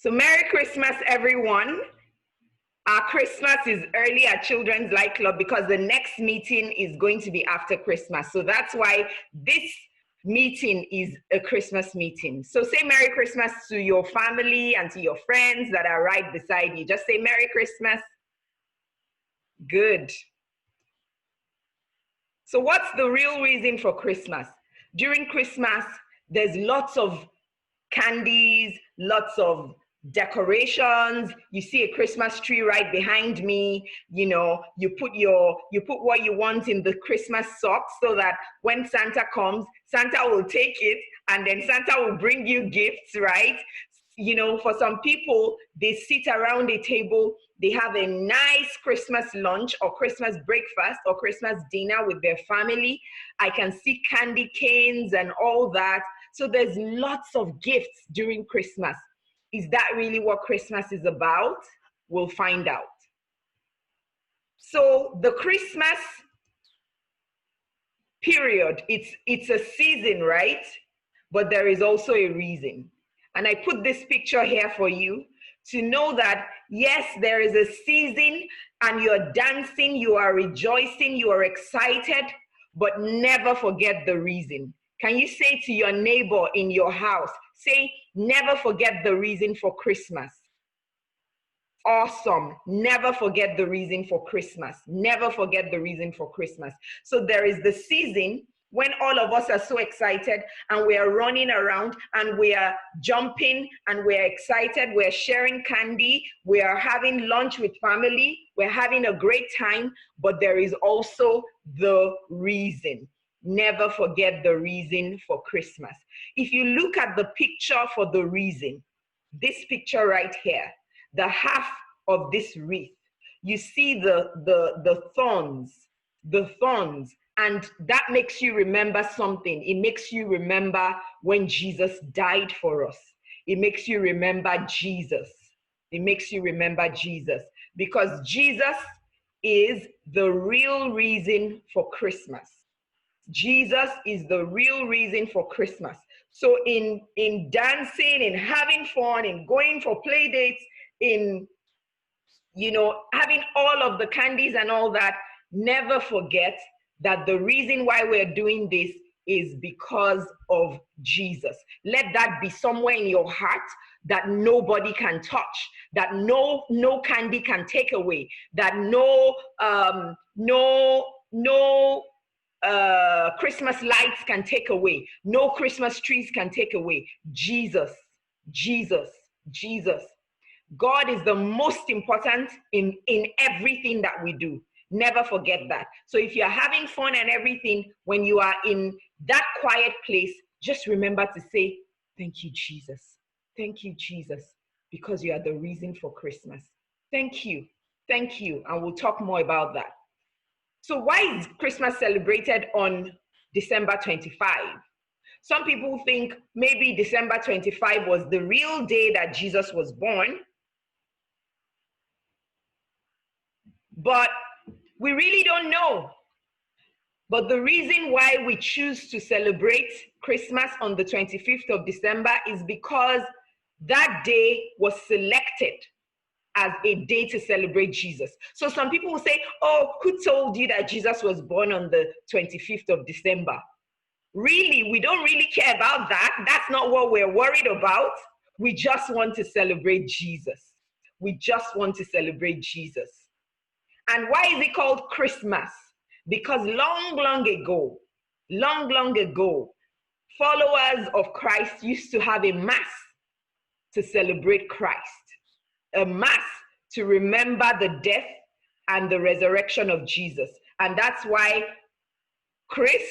So Merry Christmas, everyone. Our Christmas is early at Children's Light Club because the next meeting is going to be after Christmas. So that's why this meeting is a Christmas meeting. So say Merry Christmas to your family and to your friends that are right beside you. Just say Merry Christmas. Good. So what's the real reason for Christmas? During Christmas, there's lots of candies, lots of decorations. You see a Christmas tree right behind me. You know, you put what you want in the Christmas socks so that when Santa comes, Santa will take it and then Santa will bring you gifts, right? You know, for some people, they sit around a table, they have a nice Christmas lunch or Christmas breakfast or Christmas dinner with their family. I can see candy canes and all that. So there's lots of gifts during Christmas. Is that really what Christmas is about? We'll find out. So the Christmas period, it's a season, right? But there is also a reason. And I put this picture here for you to know that, yes, there is a season and you're dancing, you are rejoicing, you are excited, but never forget the reason. Can you say to your neighbor in your house, say, never forget the reason for Christmas? Awesome. Never forget the reason for Christmas. Never forget the reason for Christmas. So there is the season when all of us are so excited and we are running around and we are jumping and we're excited, we're sharing candy, we are having lunch with family, we're having a great time, but there is also the reason. Never forget the reason for Christmas. If you look at the picture for the reason, this picture right here, the half of this wreath, you see the thorns, and that makes you remember something. It makes you remember when Jesus died for us. It makes you remember Jesus. It makes you remember Jesus because Jesus is the real reason for Christmas. Jesus is the real reason for Christmas. So in dancing, in having fun, in going for play dates, in, you know, having all of the candies and all that, never forget that the reason why we're doing this is because of Jesus. Let that be somewhere in your heart that nobody can touch, that no candy can take away, that no Christmas lights can take away, no Christmas trees can take away. Jesus, Jesus, Jesus. God is the most important in everything that we do. Never forget that. So if you're having fun and everything, when you are in that quiet place, just remember to say, thank you, Jesus. Thank you, Jesus, because you are the reason for Christmas. Thank you. Thank you. And we'll talk more about that. So why is Christmas celebrated on December 25? Some people think maybe December 25 was the real day that Jesus was born. But we really don't know. But the reason why we choose to celebrate Christmas on the 25th of December is because that day was selected as a day to celebrate Jesus. So some people will say, oh, who told you that Jesus was born on the 25th of December? Really, we don't really care about that. That's not what we're worried about. We just want to celebrate Jesus. We just want to celebrate Jesus. And why is it called Christmas? Because long ago, followers of Christ used to have a mass to celebrate Christ, a mass to remember the death and the resurrection of Jesus. And that's why Christ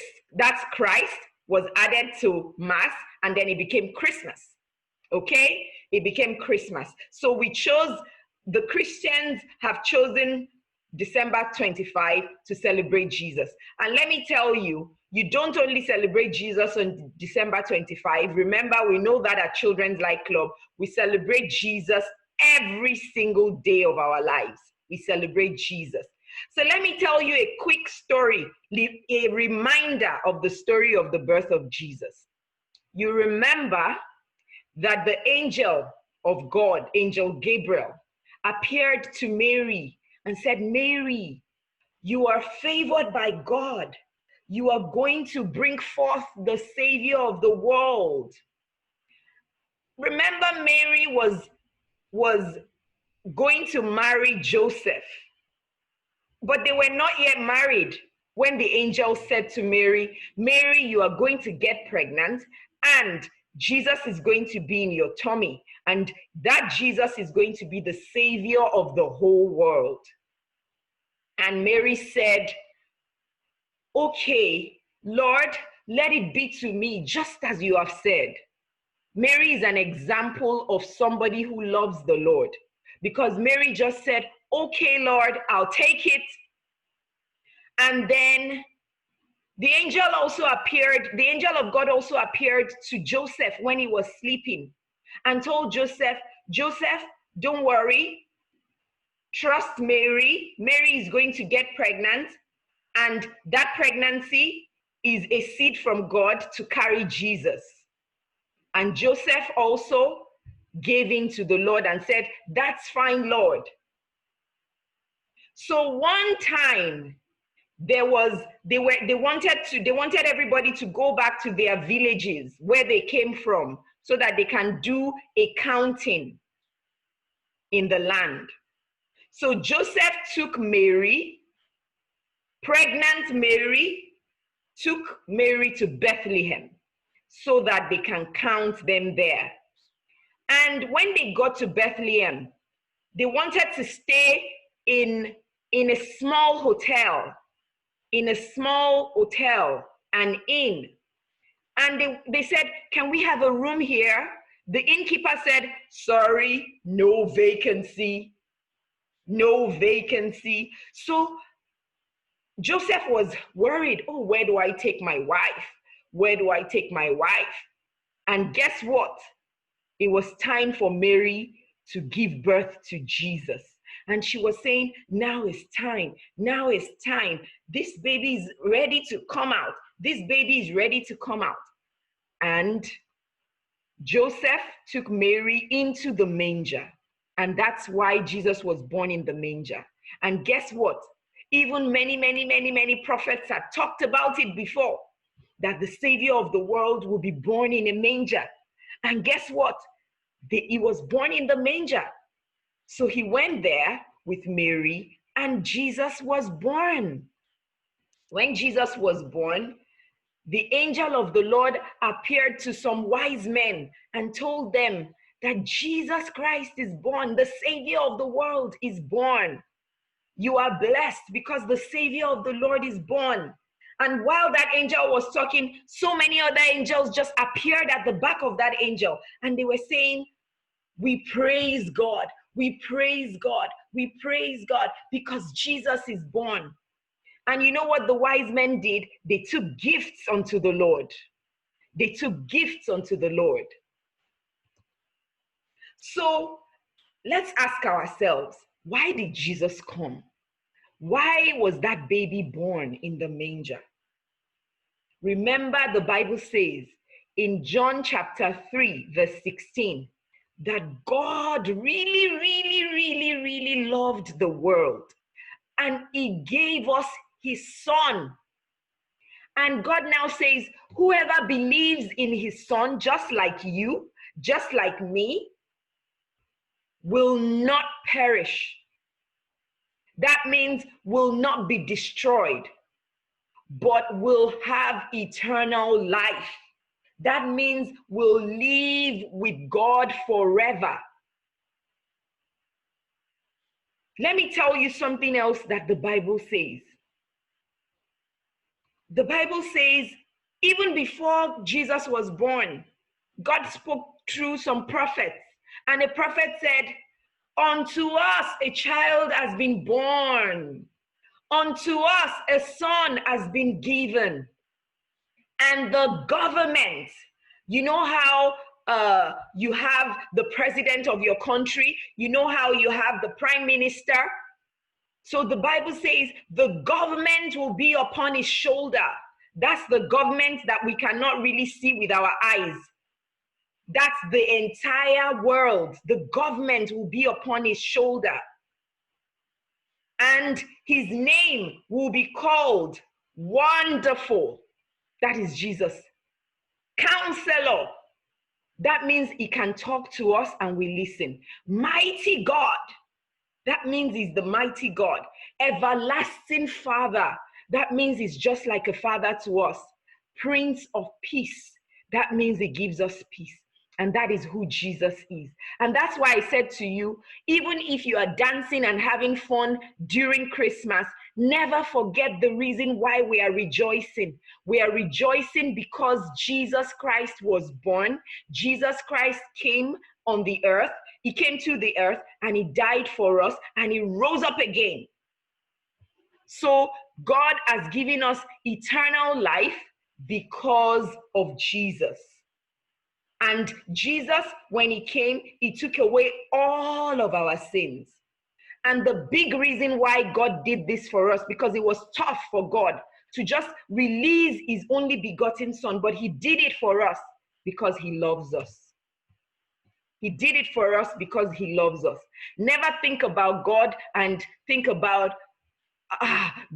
was added to mass, and then it became Christmas. Okay? It became Christmas. So the Christians have chosen December 25 to celebrate Jesus. And let me tell you, you don't only celebrate Jesus on December 25. Remember, we know that at Children's Light Club, we celebrate Jesus every single day of our lives. We celebrate Jesus. So let me tell you a quick story, a reminder of the story of the birth of Jesus. You remember that the angel of God, Angel Gabriel, appeared to Mary and said, Mary, you are favored by God. You are going to bring forth the Savior of the world. Remember, Mary was going to marry Joseph, but they were not yet married when the angel said to Mary, Mary, you are going to get pregnant, and Jesus is going to be in your tummy, and that Jesus is going to be the Savior of the whole world. And Mary said, okay, Lord, let it be to me just as you have said. Mary is an example of somebody who loves the Lord, because Mary just said, okay, Lord, I'll take it. And then the angel of God also appeared to Joseph when he was sleeping and told Joseph, Joseph, don't worry, trust Mary. Mary is going to get pregnant, and that pregnancy is a seed from God to carry Jesus. And Joseph also gave in to the Lord and said, that's fine, Lord. So one time they wanted everybody to go back to their villages where they came from so that they can do a counting in the land. So Joseph took Mary, pregnant Mary, took Mary to Bethlehem so that they can count them there. And when they got to Bethlehem, they wanted to stay in a small hotel, an inn. And they said, can we have a room here? The innkeeper said, sorry, no vacancy. No vacancy. So Joseph was worried, oh, where do I take my wife? Where do I take my wife? And guess what? It was time for Mary to give birth to Jesus. And she was saying, now is time. Now is time. This baby is ready to come out. This baby is ready to come out. And Joseph took Mary into the manger. And that's why Jesus was born in the manger. And guess what? Even many prophets had talked about it before, that the Savior of the world will be born in a manger. And guess what? He was born in the manger. So he went there with Mary, and Jesus was born. When Jesus was born, the angel of the Lord appeared to some wise men and told them that Jesus Christ is born. The Savior of the world is born. You are blessed because the Savior of the Lord is born. And while that angel was talking, so many other angels just appeared at the back of that angel. And they were saying, we praise God. We praise God. We praise God because Jesus is born. And you know what the wise men did? They took gifts unto the Lord. They took gifts unto the Lord. So let's ask ourselves, why did Jesus come? Why was that baby born in the manger? Remember, the Bible says in John chapter 3, verse 16, that God really loved the world, and he gave us his son. And God now says, whoever believes in his son, just like you, just like me, will not perish. That means will not be destroyed, but will have eternal life. That means will live with God forever. Let me tell you something else that the Bible says. The Bible says, even before Jesus was born, God spoke through some prophets. And a prophet said, unto us a child has been born. Unto us a son has been given. And the government, you know how you have the president of your country, you know how you have the prime minister. So the Bible says the government will be upon his shoulder. That's the government that we cannot really see with our eyes. That's the entire world. The government will be upon his shoulder. And his name will be called Wonderful. That is Jesus. Counselor. That means he can talk to us and we listen. Mighty God. That means he's the mighty God. Everlasting Father. That means he's just like a father to us. Prince of Peace. That means he gives us peace. And that is who Jesus is. And that's why I said to you, even if you are dancing and having fun during Christmas, never forget the reason why we are rejoicing. We are rejoicing because Jesus Christ was born. Jesus Christ came on the earth. He came to the earth and he died for us and he rose up again. So God has given us eternal life because of Jesus. And Jesus, when he came, he took away all of our sins. And the big reason why God did this for us, because it was tough for God to just release his only begotten son, but he did it for us because he loves us. He did it for us because he loves us. Never think about God and think about,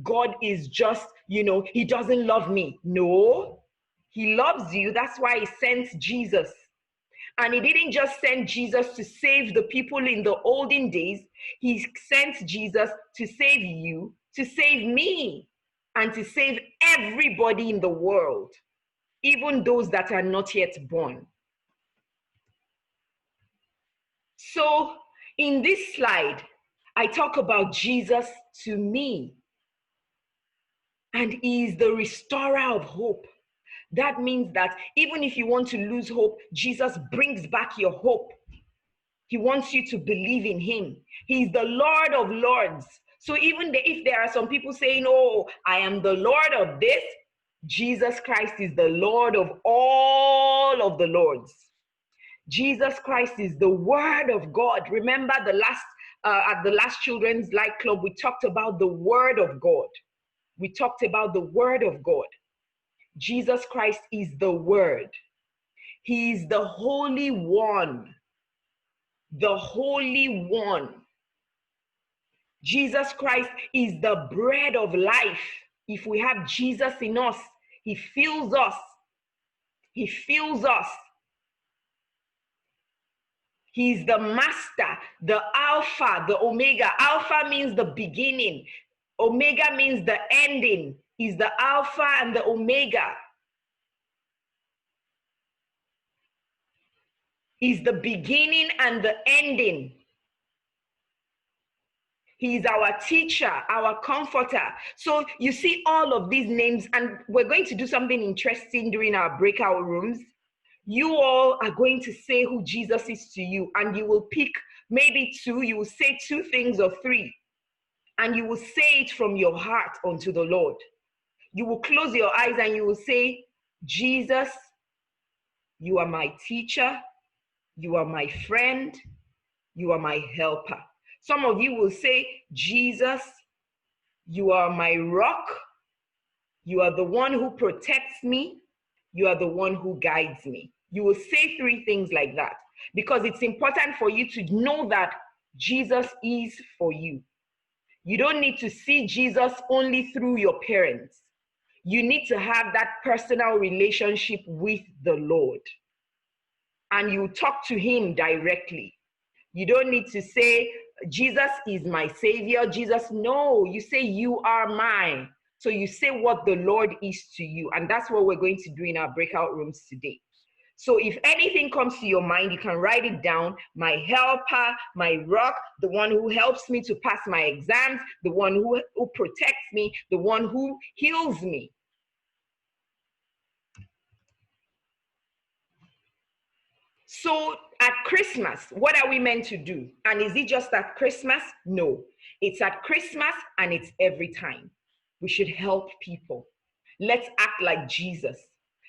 God is just, he doesn't love me. No, he loves you. That's why he sent Jesus. And he didn't just send Jesus to save the people in the olden days. He sent Jesus to save you, to save me, and to save everybody in the world, even those that are not yet born. So in this slide, I talk about Jesus to me. And he is the restorer of hope. That means that even if you want to lose hope, Jesus brings back your hope. He wants you to believe in him. He's the Lord of Lords. So even if there are some people saying, oh, I am the Lord of this, Jesus Christ is the Lord of all of the Lords. Jesus Christ is the Word of God. Remember at the last Children's Light Club, we talked about the Word of God. We talked about the Word of God. Jesus Christ is the Word. He is the Holy One. The Holy One. Jesus Christ is the bread of life. If we have Jesus in us, he fills us. He fills us. He's the master, the Alpha, the Omega. Alpha means the beginning. Omega means the ending. He's the Alpha and the Omega. He's the beginning and the ending. He's our teacher, our comforter. So you see all of these names, and we're going to do something interesting during our breakout rooms. You all are going to say who Jesus is to you, and you will pick maybe two. You will say two things or three, and you will say it from your heart unto the Lord. You will close your eyes and you will say, Jesus, you are my teacher. You are my friend. You are my helper. Some of you will say, Jesus, you are my rock. You are the one who protects me. You are the one who guides me. You will say three things like that because it's important for you to know that Jesus is for you. You don't need to see Jesus only through your parents. You need to have that personal relationship with the Lord. And you talk to him directly. You don't need to say, Jesus is my savior. Jesus, no, you say you are mine. So you say what the Lord is to you. And that's what we're going to do in our breakout rooms today. So if anything comes to your mind, you can write it down. My helper, my rock, the one who helps me to pass my exams, the one who protects me, the one who heals me. So at Christmas, what are we meant to do? And is it just at Christmas? No, it's at Christmas and it's every time. We should help people. Let's act like Jesus.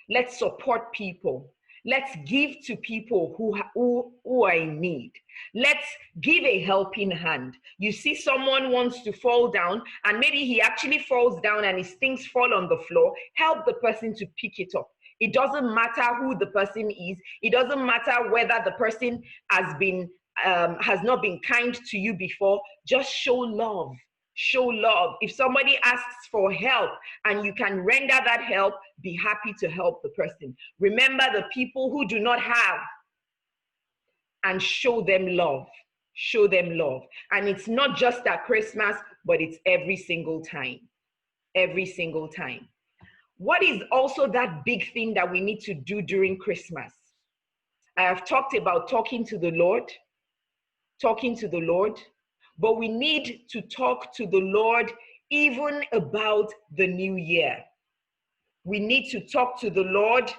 Let's support people. Let's give to people who are in need. Let's give a helping hand. You see someone wants to fall down and maybe he actually falls down and his things fall on the floor. Help the person to pick it up. It doesn't matter who the person is. It doesn't matter whether the person has not been kind to you before. Just show love. Show love. If somebody asks for help and you can render that help, be happy to help the person. Remember the people who do not have and show them love. Show them love. And it's not just at Christmas, but it's every single time. Every single time. What is also that big thing that we need to do during Christmas? I have talked about talking to the Lord, but we need to talk to the Lord even about the new year. We need to talk to the Lord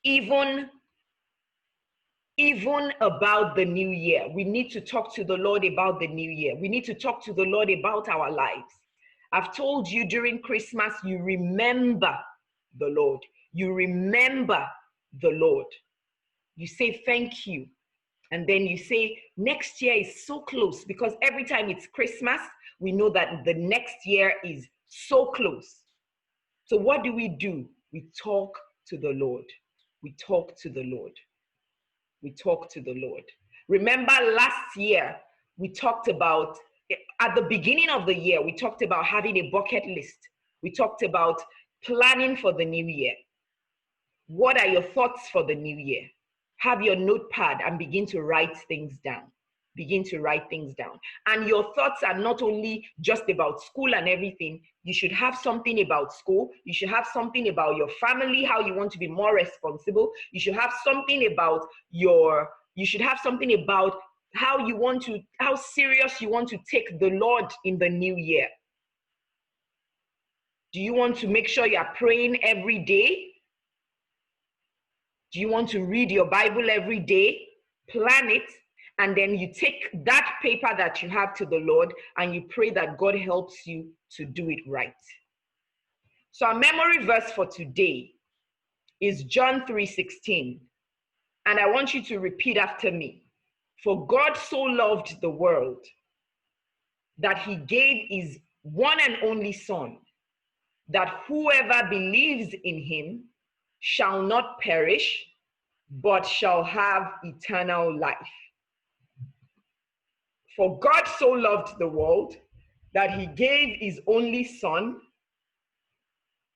even about the new year. We need to talk to the Lord about the new year. We need to talk to the Lord about our lives. I've told you during Christmas, you remember the Lord. You remember the Lord. You say thank you. And then you say, next year is so close, because every time it's Christmas, we know that the next year is so close. So what do? We talk to the Lord. We talk to the Lord. We talk to the Lord. Remember last year, we talked about, at the beginning of the year, we talked about having a bucket list. We talked about planning for the new year. What are your thoughts for the new year? Have your notepad and begin to write things down. Begin to write things down. And your thoughts are not only just about school and everything. You should have something about school. You should have something about your family, how you want to be more responsible. You should have something about how serious you want to take the Lord in the new year. Do you want to make sure you are praying every day? Do you want to read your Bible every day? Plan it, and then you take that paper that you have to the Lord and you pray that God helps you to do it right. So our memory verse for today is John 3:16. And I want you to repeat after me. For God so loved the world that he gave his one and only Son, that whoever believes in him shall not perish, but shall have eternal life. For God so loved the world that he gave his only Son,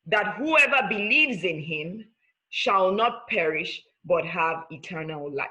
that whoever believes in him shall not perish, but have eternal life.